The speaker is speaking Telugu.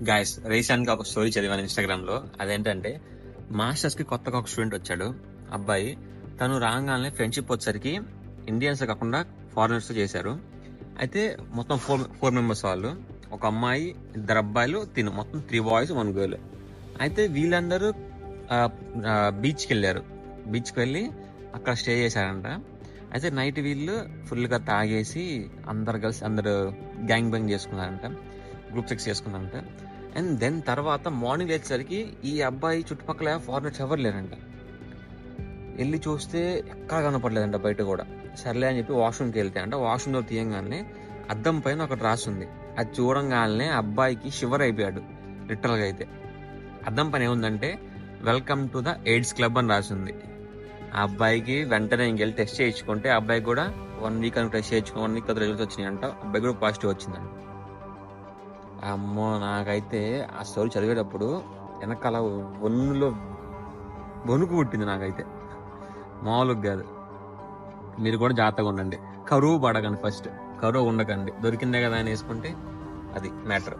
గాయస్ రీసెంట్ గా ఒక స్టోరీ చదివాను ఇన్స్టాగ్రామ్ లో. అదేంటంటే మాస్టర్స్ కి కొత్తగా ఒక స్టూడెంట్ వచ్చాడు. అబ్బాయి తను రాగానే ఫ్రెండ్షిప్ వచ్చేసరికి ఇండియన్స్ కాకుండా ఫారినర్స్ తో చేశారు. అయితే మొత్తం ఫోర్ మెంబర్స్ వాళ్ళు, ఒక అమ్మాయి, ఇద్దరు అబ్బాయిలు, మొత్తం 3 బాయ్స్ 1 గర్ల్. అయితే వీళ్ళందరూ బీచ్కి వెళ్ళారు. బీచ్కి వెళ్ళి అక్కడ స్టే చేశారంట. అయితే నైట్ వీళ్ళు ఫుల్ గా తాగేసి అందరు గ్యాంగ్ బ్యాంగ్ చేసుకున్నారంట, గ్రూప్ సెక్స్ చేసుకున్నారంట. అండ్ దెన్ తర్వాత మార్నింగ్ లేచేసరికి ఈ అబ్బాయి చుట్టుపక్కల ఫారినర్స్ ఎవరు లేరంట. వెళ్ళి చూస్తే ఎక్కడ కనపడలేదంట బయట కూడా. సర్లే అని చెప్పి వాష్రూమ్కి వెళ్తే అంట, వాష్రూమ్ లో తీయంగానే అద్దం పైన ఒకటి రాస్తుంది. అది చూడంగానే అబ్బాయికి షివర్ అయిపోయాడు లిటరల్ గా. అయితే అద్దం పైన ఏముందంటే welcome to the AIDS club అని రాసింది. ఆ అబ్బాయికి వెంటనే ఇంకెళ్ళి టెస్ట్ చేయించుకుంటే అబ్బాయి కూడా 1 వీక్ అని టెస్ట్ చేయించుకుని 1 వీక్ రిజల్ట్స్ వచ్చినాయంట. అబ్బాయి కూడా పాజిటివ్ వచ్చిందంట. అమ్మో, నాకైతే ఆ స్టోరీ చదివేటప్పుడు వెనకాల ఒన్నులో వణుకు పుట్టింది నాకైతే, మామూలుగా కాదు. మీరు కూడా జాగ్రత్తగా ఉండండి, కరువు పడకండి. ఫస్ట్ కరువు ఉండకండి, దొరికిందే కదా అని వేసుకుంటే అది మ్యాటర్.